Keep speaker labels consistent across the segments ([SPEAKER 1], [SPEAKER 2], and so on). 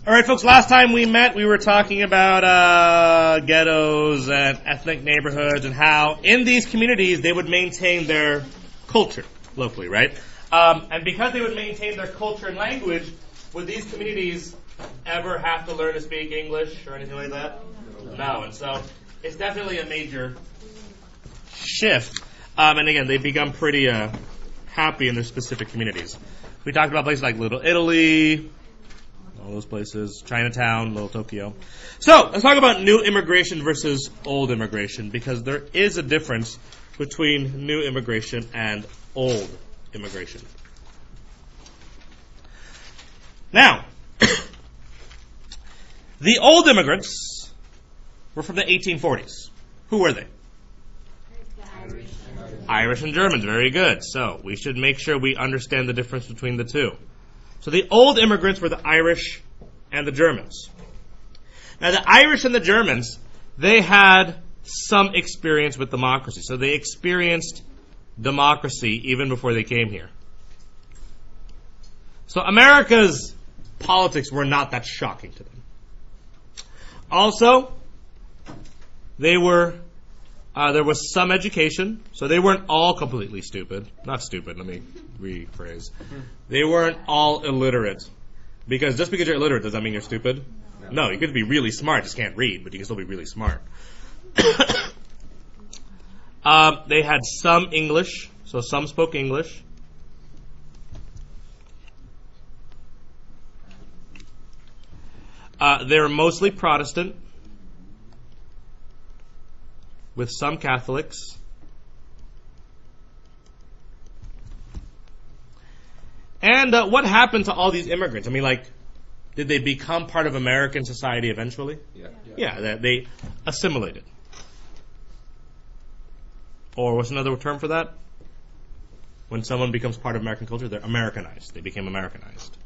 [SPEAKER 1] All right, folks, last time we met, we were talking about ghettos and ethnic neighborhoods and how in these communities they would maintain their culture locally, right? And because they would maintain their culture and language, would these communities ever have to learn to speak English or anything like that? No. And so it's definitely a major shift. And again, they become pretty happy in their specific communities. We talked about places like Little Italy, all those places, Chinatown, Little Tokyo. So let's talk about new immigration versus old immigration, because there is a difference between new immigration and old immigration. Now, the old immigrants were from the 1840s. Who were they? Irish and Germans. Very good. So we should make sure we understand the difference between the two. So the old immigrants were the Irish and the Germans. Now the Irish and the Germans, they had some experience with democracy. So they experienced democracy even before they came here. So America's politics were not that shocking to them. Also, there was some education, so they weren't all completely stupid. Not stupid, let me rephrase. They weren't all illiterate. Because just because you're illiterate, does that mean you're stupid? No, you could be really smart, just can't read, but you can still be really smart. They had some English, so some spoke English. They're mostly Protestant, with some Catholics. And what happened to all these immigrants? I mean, did they become part of American society eventually? Yeah, they assimilated. Or what's another term for that? When someone becomes part of American culture, they're Americanized. They became Americanized.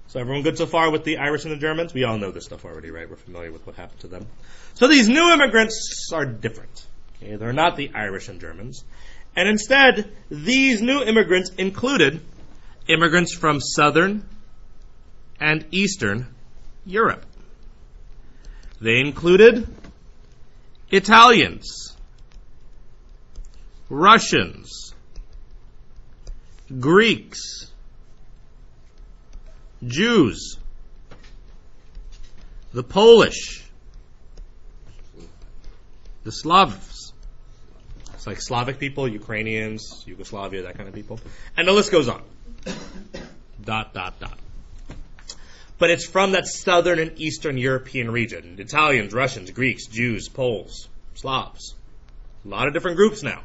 [SPEAKER 1] So everyone good so far with the Irish and the Germans? We all know this stuff already, right? We're familiar with what happened to them. So these new immigrants are different. Okay? They're not the Irish and Germans. And instead, these new immigrants included immigrants from Southern and Eastern Europe. They included Italians, Russians, Greeks, Jews, the Polish, the Slavs. It's like Slavic people, Ukrainians, Yugoslavia, that kind of people. And the list goes on. ... But it's from that southern and eastern European region. Italians, Russians, Greeks, Jews, Poles, Slavs. A lot of different groups now.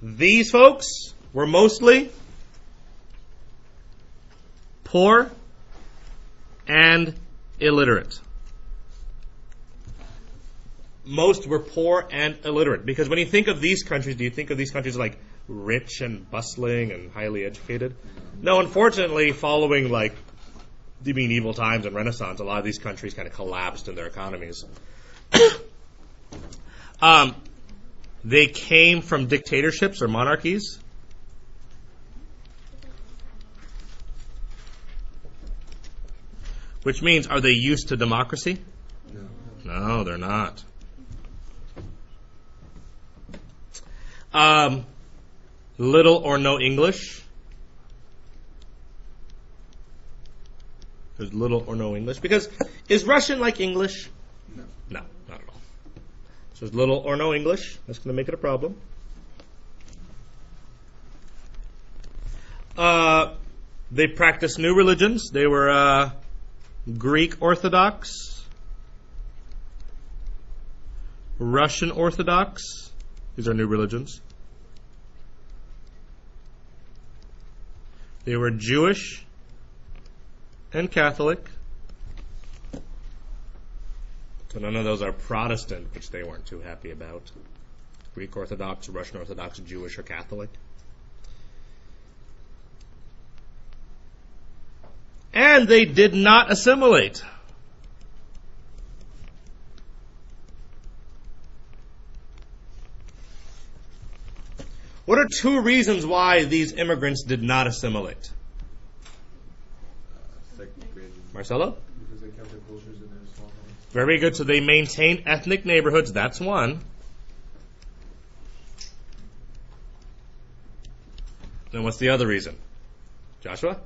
[SPEAKER 1] These folks were mostly poor and illiterate. Most were poor and illiterate. Because when you think of these countries, do you think of these countries like rich and bustling and highly educated? No, unfortunately, following the medieval times and Renaissance, a lot of these countries kind of collapsed in their economies. They came from dictatorships or monarchies. Which means, are they used to democracy? No, they're not. Little or no English. There's little or no English. Because, is Russian like English? No, not at all. So there's little or no English. That's going to make it a problem. They practiced new religions. They were Greek Orthodox, Russian Orthodox. These are new religions. They were Jewish and Catholic. So none of those are Protestant, which they weren't too happy about. Greek Orthodox, Russian Orthodox, Jewish, or Catholic. And they did not assimilate. What are two reasons why these immigrants did not assimilate? Marcelo?
[SPEAKER 2] Because they kept their cultures in their small homes.
[SPEAKER 1] Very good. So they maintained ethnic neighborhoods. That's one. Then what's the other reason? Joshua?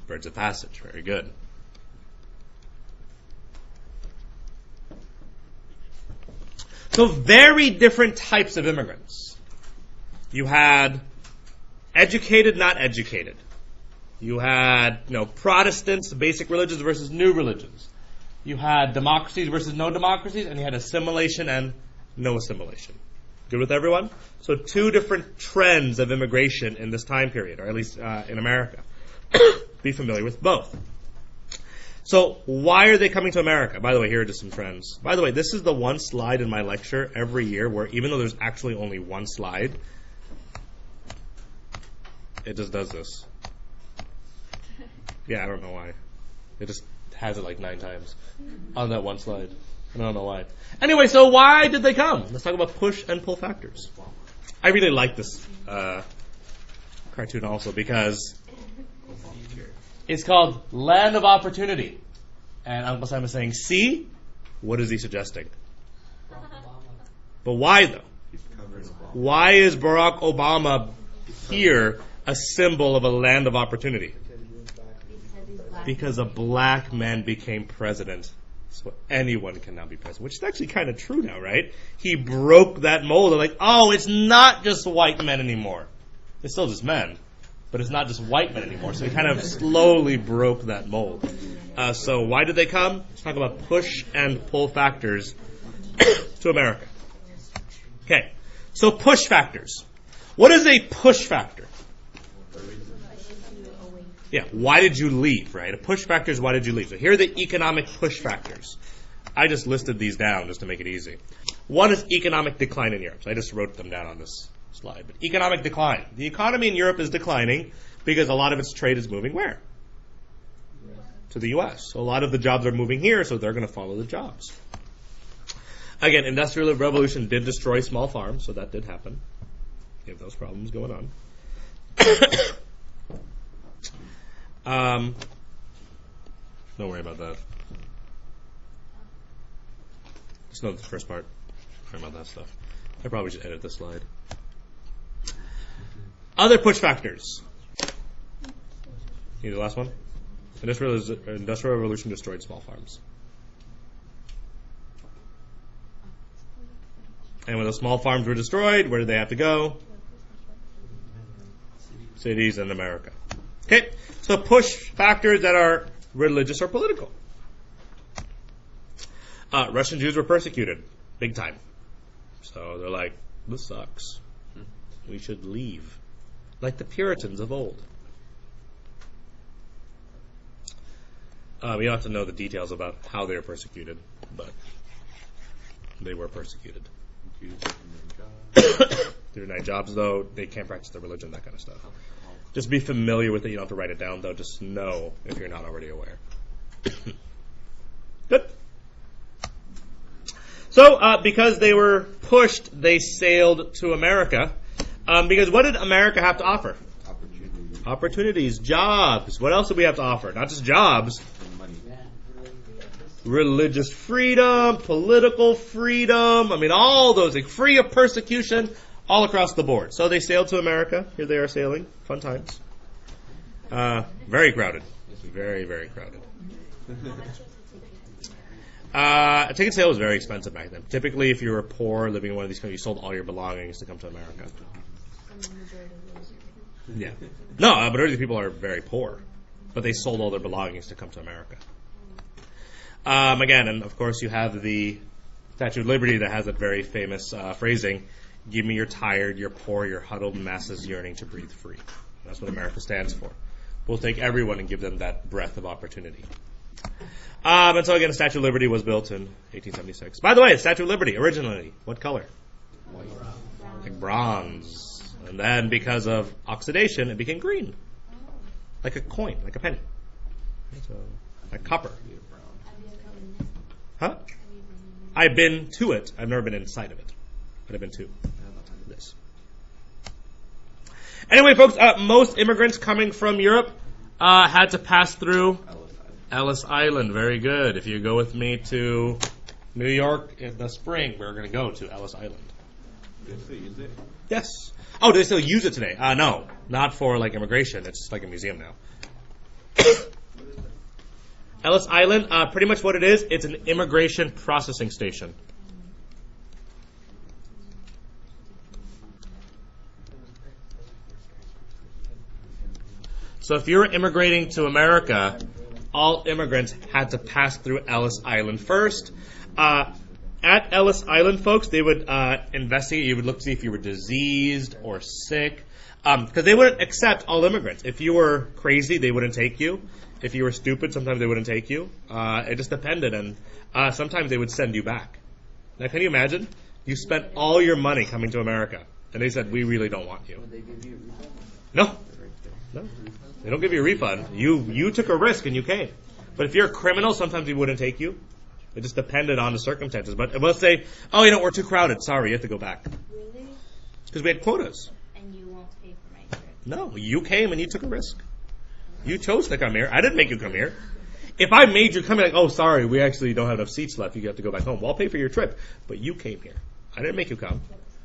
[SPEAKER 1] Birds of passage. Very good. So very different types of immigrants. You had educated, not educated. You had, Protestants, basic religions versus new religions. You had democracies versus no democracies, and you had assimilation and no assimilation. Good with everyone? So two different trends of immigration in this time period, or at least in America. Be familiar with both. So why are they coming to America? By the way, here are just some trends. By the way, this is the one slide in my lecture every year where even though there's actually only one slide, it just does this. Yeah, I don't know why. It just has it like 9 times on that one slide. I don't know why. Anyway, so why did they come? Let's talk about push and pull factors. I really like this cartoon also because it's called Land of Opportunity. And Uncle Sam is saying, see? What is he suggesting? But why though? Why is Barack Obama here a symbol of a land of opportunity? Because a black man became president. So anyone can now be president. Which is actually kind of true now, right? He broke that mold. They're like, oh, it's not just white men anymore. It's still just men. But it's not just white men anymore. So he kind of slowly broke that mold. So why did they come? Let's talk about push and pull factors to America. Okay. So push factors. What is a push factor? Yeah, why did you leave, right? A push factor is why did you leave. So here are the economic push factors. I just listed these down just to make it easy. One is economic decline in Europe. So I just wrote them down on this slide. But economic decline. The economy in Europe is declining because a lot of its trade is moving where? To the U.S. So a lot of the jobs are moving here, so they're going to follow the jobs. Again, Industrial Revolution did destroy small farms, so that did happen. You have those problems going on. Don't worry about that. Just know the first part. Don't worry about that stuff. I probably should edit this slide. Other push factors. You need the last one? Industrial Revolution destroyed small farms. And when the small farms were destroyed, where did they have to go? Cities in America. Okay, so push factors that are religious or political. Russian Jews were persecuted, big time. So they're like, this sucks. We should leave. Like the Puritans of old. We don't have to know the details about how they were persecuted, but they were persecuted. They denied jobs, though. They can't practice their religion, that kind of stuff. Just be familiar with it. You don't have to write it down, though. Just know if you're not already aware. Good. So, because they were pushed, they sailed to America. Because what did America have to offer? Opportunities, jobs. What else did we have to offer? Not just jobs. Religious freedom, political freedom. I mean, all those. Like, free of persecution all across the board. So they sailed to America. Here they are sailing. Fun times. Very crowded. Very, very crowded. A ticket sale was very expensive back then. Typically, if you were poor, living in one of these countries, you sold all your belongings to come to America. Yeah. No, majority of people are very poor, but they sold all their belongings to come to America. Again, and of course you have the Statue of Liberty that has that very famous phrasing, give me your tired, your poor, your huddled masses yearning to breathe free. That's what America stands for. We'll take everyone and give them that breath of opportunity. And so again, the Statue of Liberty was built in 1876. By the way, the Statue of Liberty, originally, what color? White. Like bronze. And then because of oxidation, it became green. Like a coin, like a penny. So, like copper. Huh? I've been to it. I've never been inside of it. But I've been to. this. Anyway, folks, most immigrants coming from Europe had to pass through Ellis Island. Very good. If you go with me to New York in the spring, we're going to go to Ellis Island.
[SPEAKER 2] Do they still use it?
[SPEAKER 1] Yes. Oh, do they still use it today? No, not for like immigration. It's like a museum now. Ellis Island, pretty much what it is, it's an immigration processing station. So if you're immigrating to America, all immigrants had to pass through Ellis Island first. At Ellis Island, folks, they would investigate. You would look to see if you were diseased or sick, because they wouldn't accept all immigrants. If you were crazy, they wouldn't take you. If you were stupid, sometimes they wouldn't take you. It just depended, and sometimes they would send you back. Now, can you imagine? You spent all your money coming to America, and they said, we really don't want you.
[SPEAKER 3] Would they give you a refund?
[SPEAKER 1] No. No. They don't give you a refund. You took a risk and you came. But if you're a criminal, sometimes we wouldn't take you. It just depended on the circumstances. But let's say, oh, we're too crowded. Sorry, you have to go back.
[SPEAKER 4] Really?
[SPEAKER 1] Because we had quotas.
[SPEAKER 4] And you won't pay for my trip?
[SPEAKER 1] No, you came and you took a risk. You chose to come here. I didn't make you come here. If I made you come here, like, oh, sorry, we actually don't have enough seats left. You have to go back home. Well, I'll pay for your trip. But you came here. I didn't make you come.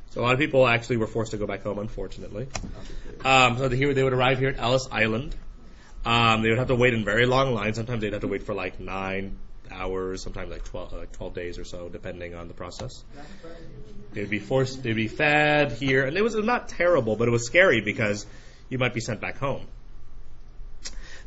[SPEAKER 1] So a lot of people actually were forced to go back home, unfortunately. So they would arrive here at Ellis Island. They would have to wait in very long lines. Sometimes they'd have to wait for like 9 hours, sometimes like 12 days or so, depending on the process. They'd be fed here, and it was not terrible, but it was scary because you might be sent back home.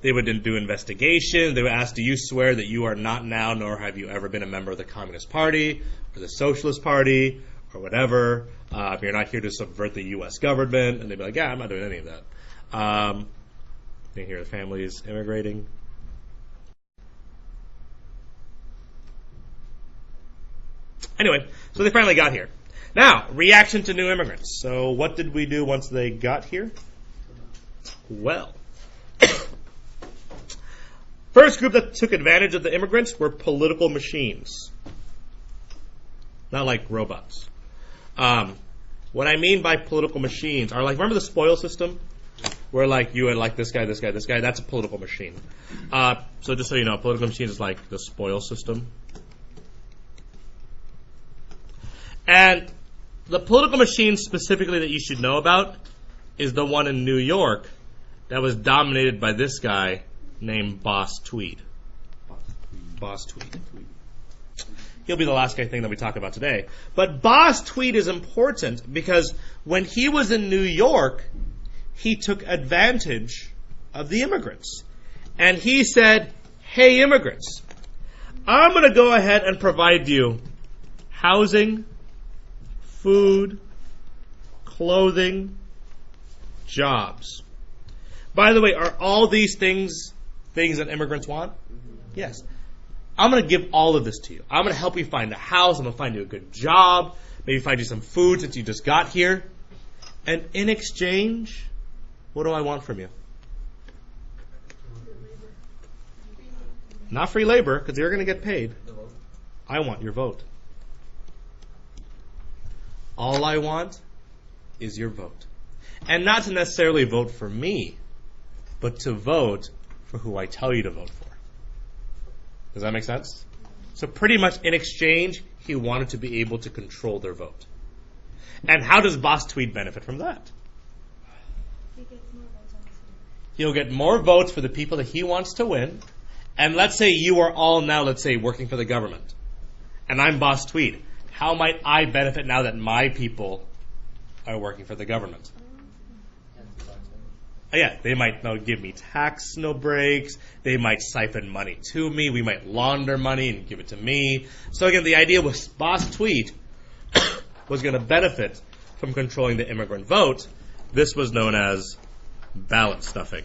[SPEAKER 1] They would do investigation. They would ask, do you swear that you are not now, nor have you ever been a member of the Communist Party or the Socialist Party or whatever? You're not here to subvert the U.S. government. And they'd be like, yeah, I'm not doing any of that. You hear the families immigrating. Anyway, so they finally got here. Now, reaction to new immigrants. So what did we do once they got here? Well, first group that took advantage of the immigrants were political machines. Not like robots. What I mean by political machines are like, remember the spoil system? Where like you had like this guy, that's a political machine. So just so you know, a political machine is like the spoil system. And the political machine specifically that you should know about is the one in New York that was dominated by this guy named Boss Tweed. Boss Tweed. He'll be the last guy thing that we talk about today. But Boss Tweed is important because when he was in New York, he took advantage of the immigrants. And he said, hey, immigrants, I'm going to go ahead and provide you housing, food, clothing, jobs. By the way, are all these things that immigrants want? Yes. I'm going to give all of this to you. I'm going to help you find a house. I'm going to find you a good job. Maybe find you some food since you just got here. And in exchange, what do I want from you? Not free labor, because you're going to get paid. I want your vote. All I want is your vote. And not to necessarily vote for me, but to vote for who I tell you to vote for. Does that make sense? So pretty much in exchange, he wanted to be able to control their vote. And how does Boss Tweed benefit from that? He'll get more votes for the people that he wants to win. And let's say you are all now, working for the government. And I'm Boss Tweed. How might I benefit now that my people are working for the government? Yeah, they might give me tax breaks. They might siphon money to me. We might launder money and give it to me. So again, the idea was Boss Tweed was going to benefit from controlling the immigrant vote. This was known as ballot stuffing.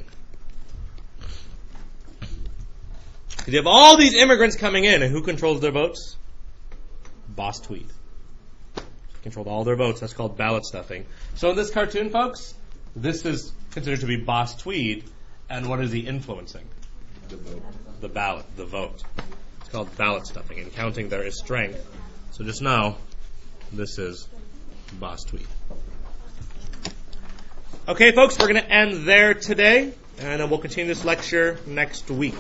[SPEAKER 1] Because you have all these immigrants coming in, and who controls their votes? Boss Tweed. Controlled all their votes. That's called ballot stuffing. So in this cartoon, folks, this is considered to be Boss Tweed, and what is he influencing?
[SPEAKER 2] The vote.
[SPEAKER 1] The ballot, the vote. It's called ballot stuffing, and counting there is strength. So just know, this is Boss tweet. Okay, folks, we're going to end there today, and we'll continue this lecture next week.